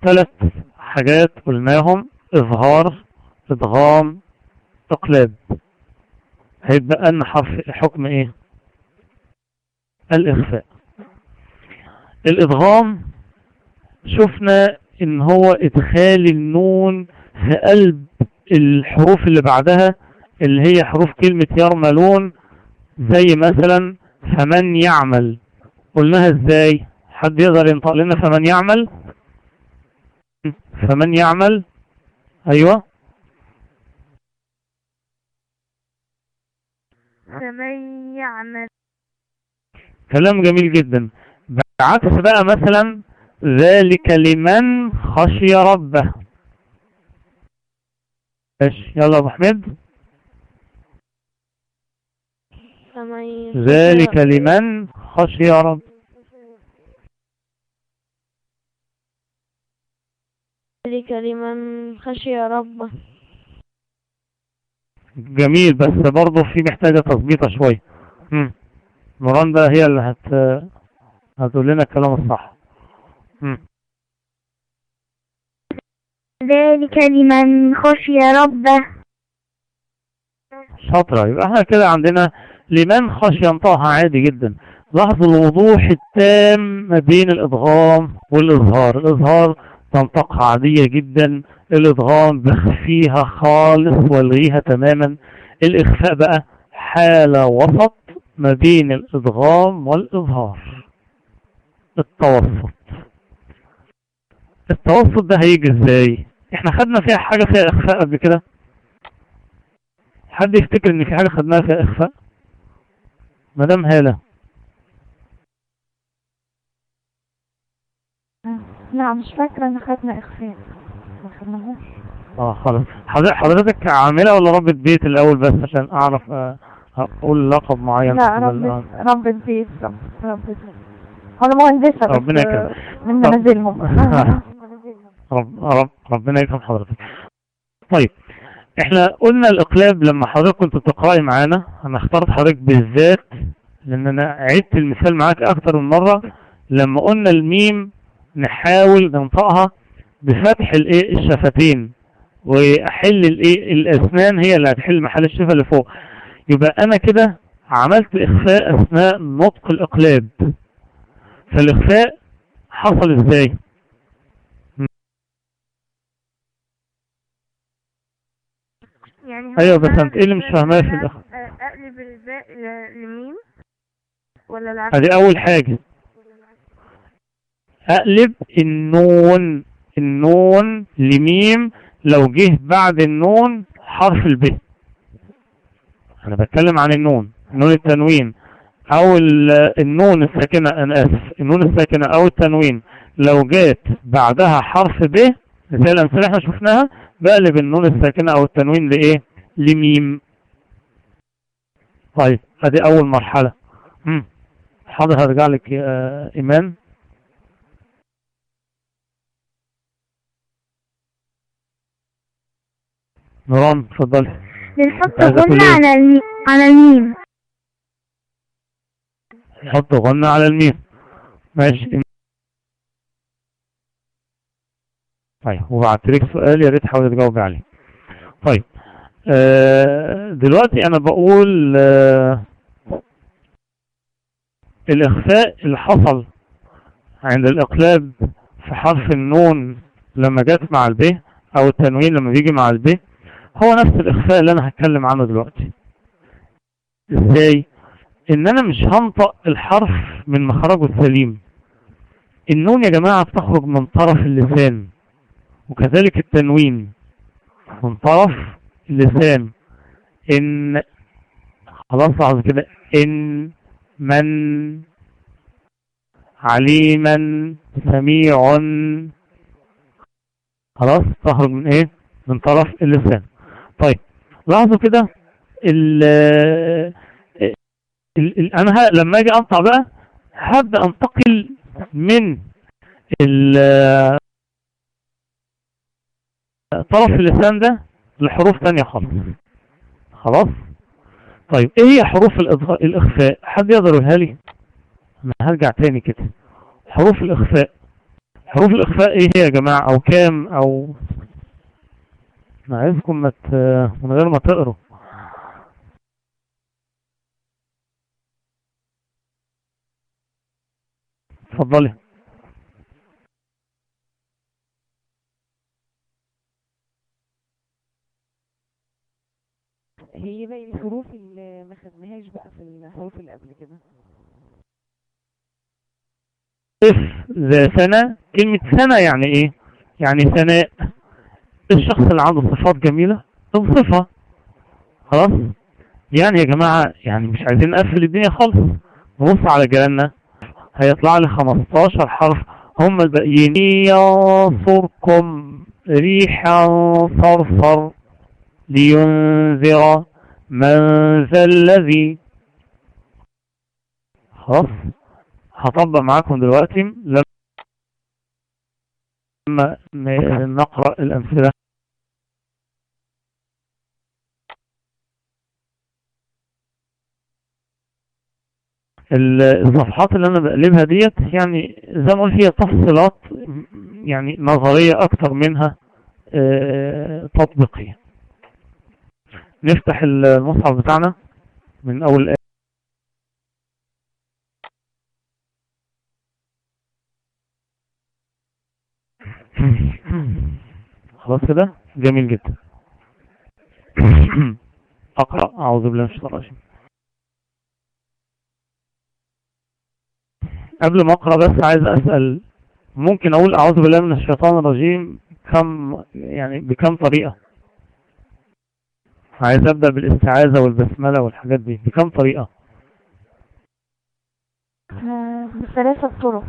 ثلاث حاجات قلناهم: إظهار، إدغام، إقلاب. هيبقى لنا حرف حكم إيه؟ الإخفاء. الإدغام شفنا إن هو إدخال النون في قلب الحروف اللي بعدها، اللي هي حروف كلمة يرملون، زي مثلا فمن يعمل. قلناها إزاي؟ حد يقدر ينطق لنا فمن يعمل؟ فمن يعمل، أيوة. فمن يعمل. كلام جميل جدا. بعكس بقى مثلا ذلك لمن خشي ربه. ماشي، يلا يا ابو حميد. ذلك لمن خشي ربه. ذلك لمن خشي ربه. جميل، بس برضه في محتاجة تظبيطة شوية. مراندا هي اللي هتقول لنا الكلام الصح. ذلك لمن خشي ربه. شاطرة. يبقى احنا كده عندنا لمن خشي ينطقها عادي جدا. لاحظوا الوضوح التام ما بين الإدغام والإظهار. الإظهار تنطقها عادية جدا، الإدغام بخفيها خالص والغيها تماما. الإخفاء بقى حالة وسط ما بين الإدغام والإظهار، التوسط ده هيجي ازاي؟ احنا خدنا فيها حاجة فيها إخفاء قبل كده؟ حد يفتكر ان في حاجة خدناها فيها إخفاء؟ مدام هالة. لا مش فاكرة ان خدنا إخفاء. خلاص. حضرتك عاملة ولا ربة بيت الأول بس عشان أعرف أقول لقب معين؟ لا ربة بيت. أنا مهندسة ربنا يكرمك من منازلهم. ربنا يكرم حضرتك. طيب، احنا قلنا الإقلاب لما حضرتك كنت بتقرأي معانا. أنا اخترت حضرتك بالذات لأن أنا عدت المثال معاك أكتر من مرة. لما قلنا الميم نحاول ننطقها بفتح الشفتين، وأحل الأسنان هي اللي هتحل محل الشفة اللي فوق. يبقى أنا كده عملت إخفاء أثناء نطق الإقلاب. فالإخفاء حصل إزاي؟ يعني أيوة، بس أنت إيه اللي مش فاهماه في الإخفاء؟ أقلب الباء لميم ولا العكس؟ هذه أول حاجة. أقلب النون لميم لو جه بعد النون حرف الب. أنا بتكلم عن النون التنوين أو النون الساكنة. أنا آسف، النون الساكنة أو التنوين لو جات بعدها حرف ب زي الأمثلة احنا شفناها، بقلب النون الساكنة أو التنوين لإيه؟ لميم. طيب، هذه أول مرحلة. حاضر، هرجع لك يا إيمان. نوران اتفضلي. بنحط غنة على الميم. نحط غنة على الميم، ماشي. طيب، وبعت لك سؤال يا ريت تحاولي تجاوبي عليه. طيب، دلوقتي انا بقول الاخفاء اللي حصل عند الاقلاب في حرف النون لما جت مع الب، او التنوين لما بيجي مع الب، هو نفس الاخفاء اللي انا هتكلم عنه دلوقتي. ازاي؟ ان انا مش هنطق الحرف من مخرجه السليم. النون يا جماعة بتخرج من طرف اللسان، وكذلك التنوين من طرف اللسان. ان خلاص لحظة كده، ان من عليما سميع، خلاص تخرج من ايه؟ من طرف اللسان. طيب، لاحظوا كده انا لما اجي انطق بقى هبدأ انتقل من طرف اللسان ده لحروف تانية خالص. خلاص. طيب، ايه هي حروف الاخفاء؟ حد يقدر يقولها لي؟ انا هرجع تاني كده. حروف الاخفاء حروف الإخفاء إيه هي يا جماعة أو كام؟ أو أنا عايزكم من غير ما تقروا. اتفضلي. هي باقي الحروف اللي ما خدناهاش بقى في الحروف اللي قبل كده. زي سنة، كلمة سنة يعني ايه؟ يعني ثناء الشخص اللي عنده صفات جميلة توصفها. خلاص، يعني يا جماعة يعني مش عايزين نقفل الدنيا خالص. نبص على جيراننا هيطلع لي 15 حرف، هم الباقيين ينصركم ريحا صرصر لينذر من ذا الذي. خلاص، هطبق معاكم دلوقتي لما نقرأ الأمثلة. الصفحات اللي أنا بقلبها ديت يعني زي ما قلت هي تفصيلات يعني نظرية أكتر منها تطبيقية. نفتح المصحف بتاعنا من أول آية. خلاص كده جميل جدا. أقرأ. أعوذ بالله من الشيطان الرجيم. قبل ما أقرأ بس عايز أسأل، ممكن أقول أعوذ بالله من الشيطان الرجيم بكم طريقة؟ عايز أبدأ بالاستعاذة والبسملة والحاجات دي بكم طريقة؟ بثلاثة طرق.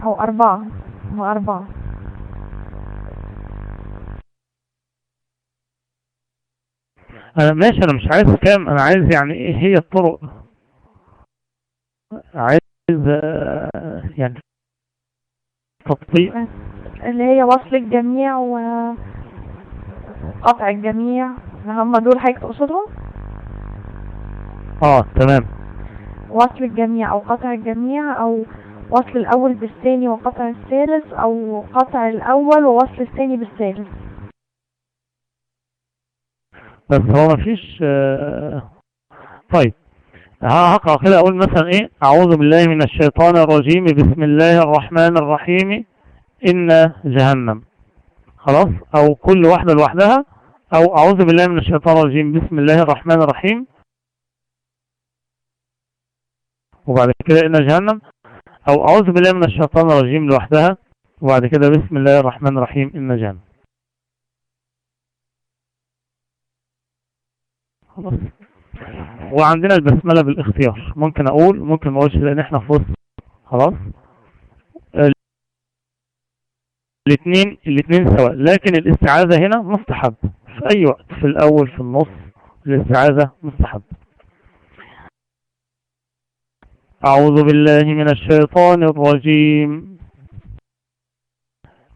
أو أربعة. أنا ماشي، أنا مش عايز كام، أنا عايز يعني إيه هي الطرق. عايز يعني تطبيق اللي هي وصل الجميع وقطع الجميع، هم دول حضرتك تقصدهم؟ تمام. وصل الجميع أو قطع الجميع، أو وصل الأول بالثاني وقطع الثالث، أو قطع الأول ووصل الثاني بالثالث. بس هو مفيش طيب هقرأ كده أقول مثلا إيه أعوذ بالله من الشيطان الرجيم بسم الله الرحمن الرحيم إن جهنم. خلاص، أو كل واحدة لوحدها، أو أعوذ بالله من الشيطان الرجيم بسم الله الرحمن الرحيم وبعد كده إن جهنم، أو أعوذ بالله من الشيطان الرجيم لوحدها وبعد كده بسم الله الرحمن الرحيم إن جهنم. خلاص، وعندنا البسملة بالاختيار، ممكن أقول ممكن ما أقولش لأن إحنا في وسط. خلاص، الاثنين سواء، لكن الاستعاذة هنا مستحب في أي وقت، في الأول في النص، الاستعاذة مستحب. أعوذ بالله من الشيطان الرجيم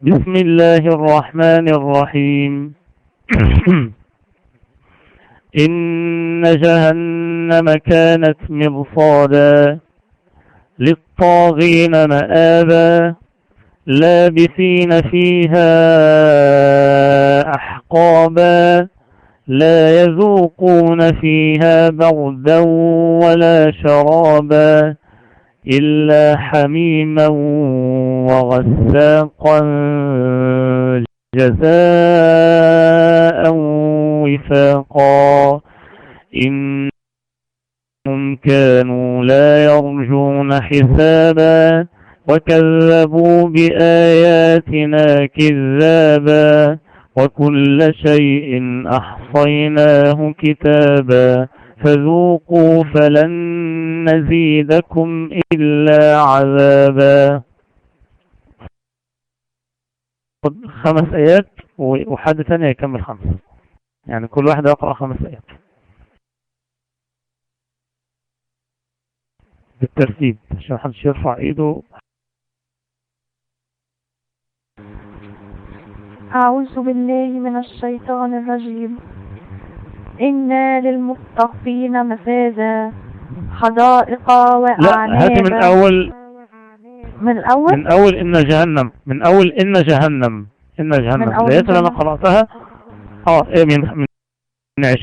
بسم الله الرحمن الرحيم. إن جهنم كانت مرصادا للطاغين مآبا لابثين فيها أحقابا لا يذوقون فيها بردا ولا شرابا إلا حميما وغساقا جزاء وفاقا إنهم كانوا لا يرجون حسابا وكذبوا بآياتنا كذابا وكل شيء أحصيناه كتابا فذوقوا فلن نزيدكم إلا عذابا. 5 آيات وحد تاني يكمل 5، يعني كل واحد يقرأ 5 آيات بالترتيب عشان محدش يرفع ايده. أعوذ بالله من الشيطان الرجيم. إن للمتقين مفازا حدائق لا، هاتي من وأعناب. أول. من الأول؟ من أول إن جهنم، من أول إن جهنم، إن جهنم من أول الآيات اللي أنا جهنم. قرأتها. إيه،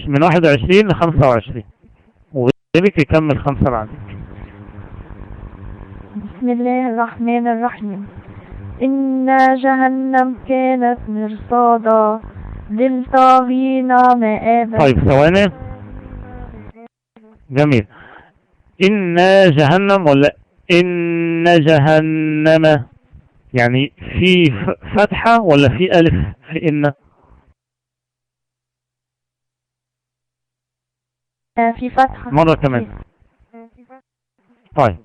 من 21 ل25، وغيرك يكمل 5 بعد. بسم الله الرحمن الرحيم. إن جهنم كانت مرصادا للطاغين مآبا. طيب ثواني. جميل. إن جهنم ولا إن جهنم؟ يعني في فتحة ولا في ألف في إن؟ في فتحة. مرة كمان. طيب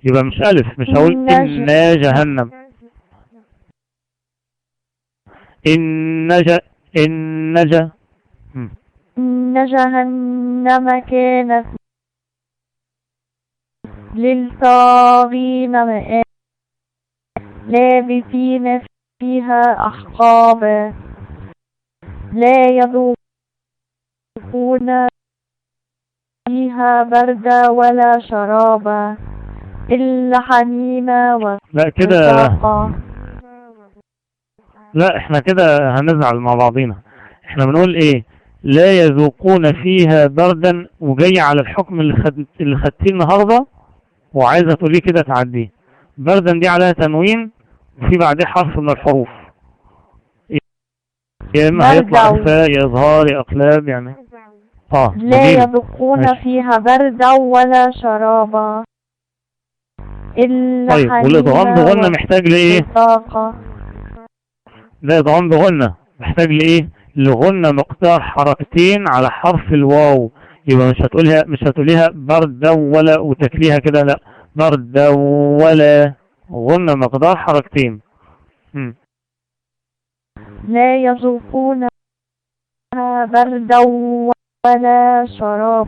يبقى مش ألف، مش هقول إن جهنم. إن جهنم كانت للطاغين مآبا لابثين فيها أحقابا لا يذوقون فيها بردا ولا شرابا إلا حميما لا كده، وغساقا. لا احنا كده هنزعل مع بعضينا. احنا بنقول ايه؟ لا يذوقون فيها بردا، وجاي على الحكم اللي خدتيه النهارده، وعايزه تقوليه كده تعديه. بردا دي عليها تنوين وفي بعديه حرف من الحروف، يا اما هيطلع اخفاء يا اظهار يا اقلاب يعني. لا يذوقون فيها بردا ولا شرابا إلا طيب، حميما والادغام بغنى محتاج لايه؟ وغساقا. لا، ادغام بغنى محتاج لايه؟ لغنى مقدار حركتين على حرف الواو. يبقى مش هتقوليها بردا ولا وتكليها كده، لا، بردا ولا، غنى مقدار حركتين. لا يذوقون بردا ولا شراب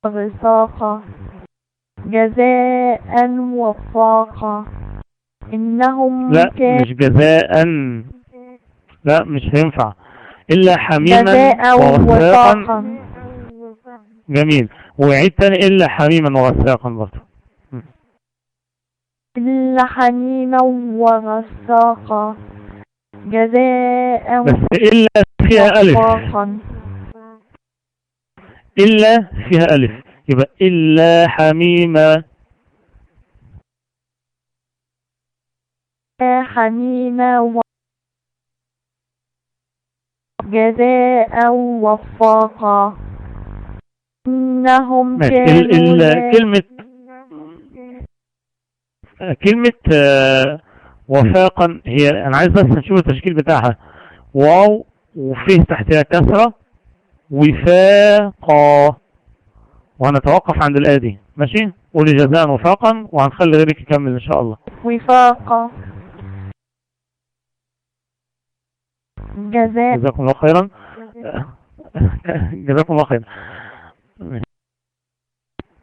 غساقا جزاء وفاقا إنهم لا مش جزاء، لا مش هينفع، إلا حميما وغساقا. جميل، ويعيد تاني إلا حميما وغساقا برضه. إلا حميما وغساقا جزاء بس إلا فيها ألف، إلا فيها ألف، يبقى إلا حميما. حميما جزاء وفاقا إنهم كانوا كلمة وفاقا، هي أنا عايز بس نشوف التشكيل بتاعها. واو وفيه تحتها كسرة وفاقا، وهنتوقف عند الآية دي. ماشي، قولي جزاء وفاقا وهنخلي غيرك يكمل إن شاء الله. وفاقا جزاكم الله خيرا. جزاكم الله خيرا.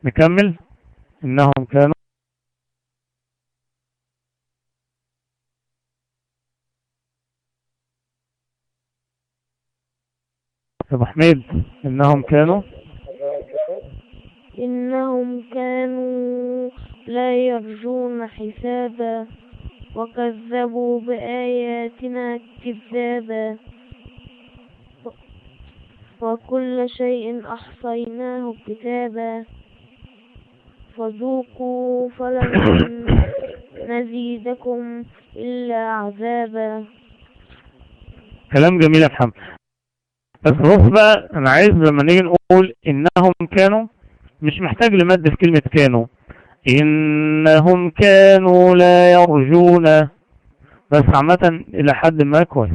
نكمل. إنهم كانوا أبو حميد. إنهم كانوا لا يرجون حسابا وكذبوا بآياتنا كذابا وكل شيء أحصيناه كتابا فذوقوا فلن نزيدكم إلا عذابا. كلام جميل يا محمد. بس بص بقى، أنا عايز لما نيجي نقول إنهم كانوا، مش محتاج لمادة في كلمة كانوا. إنهم كانوا لا يرجون، بس عامة إلى حد ما كويس.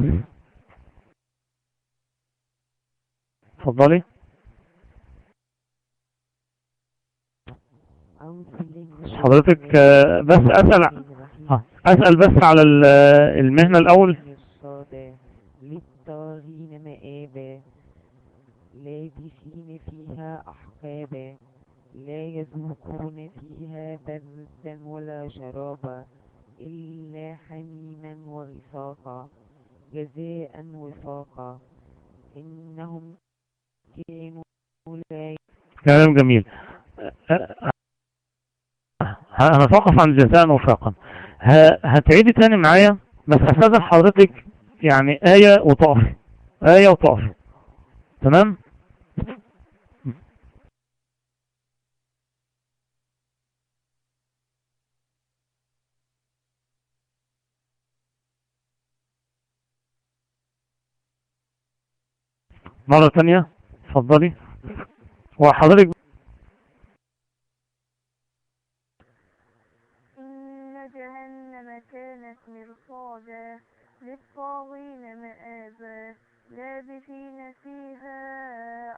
اتفضلي. حضرتك بس أسأل بس على المهنة الأول. للطاغين مآبا لابثين فيها أحقابا لا يذوقون فيها بردا ولا شرابا إلا حميما وغساقا جزاء وفاقا إنهم كانوا مولاي. كلام جميل. هنتوقف عن جزاء وفاقا. هتعيدي تاني معايا، بس هستاذن حضرتك يعني آية وتقفي، آية وتقفي. تمام؟ مرة تانية اتفضلي. وحضرتك إن جهنم كانت مرصادا للطاغين مآبا لابثين فيها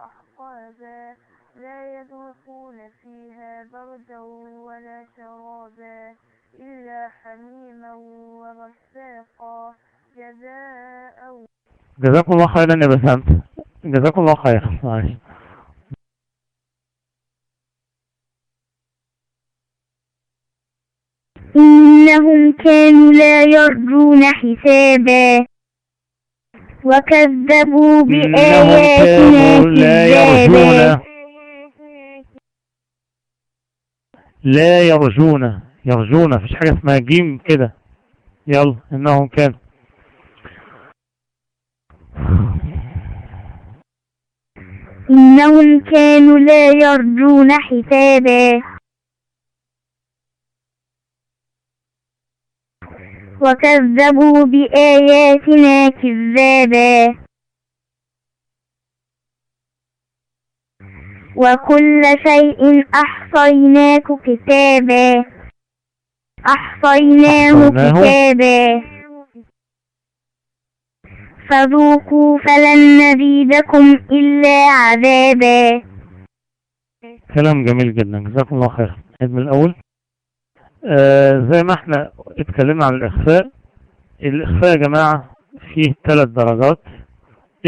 أحقابا لا يذوقون فيها بردا ولا شرابا إلا حميما وغساقا جزاء. جزاكم الله خيرا يا بسام، جزاكم الله خير. معلش. إنهم كانوا لا يرجون حسابا وكذبوا بآياتنا كذابا. لا يرجون مفيش حاجة اسمها جيم كده. يلا إنهم كانوا إنهم كانوا لا يرجون حسابا وكذبوا بآياتنا كذابا وكل شيء أحصيناه كتابا فذوقوا فلن نزيدكم إلا عذابا. كلام جميل جدا، جزاكم الله خير. من الأول زي ما احنا اتكلمنا عن الإخفاء. الإخفاء يا جماعة فيه 3 درجات.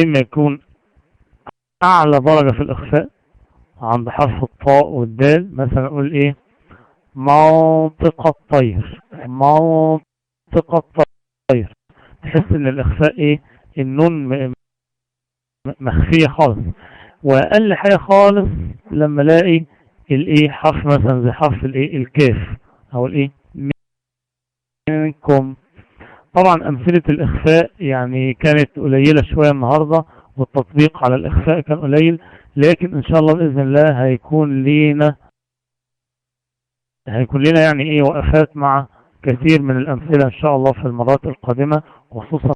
إما يكون أعلى درجة في الإخفاء عند حرف الطاء والدال، مثلا نقول إيه منطق الطير، منطق الطير، تحس إن الإخفاء إيه النون مخفية خالص. وأقل حاجة خالص لما الاقي الإيه حرف مثلا زي حرف الإيه الكاف أو الإيه منكم. طبعا أمثلة الإخفاء يعني كانت قليلة شوية النهاردة، والتطبيق على الإخفاء كان قليل، لكن إن شاء الله بإذن الله هيكون لينا يعني إيه وقفات مع كثير من الأمثلة إن شاء الله في المرات القادمة، وخصوصا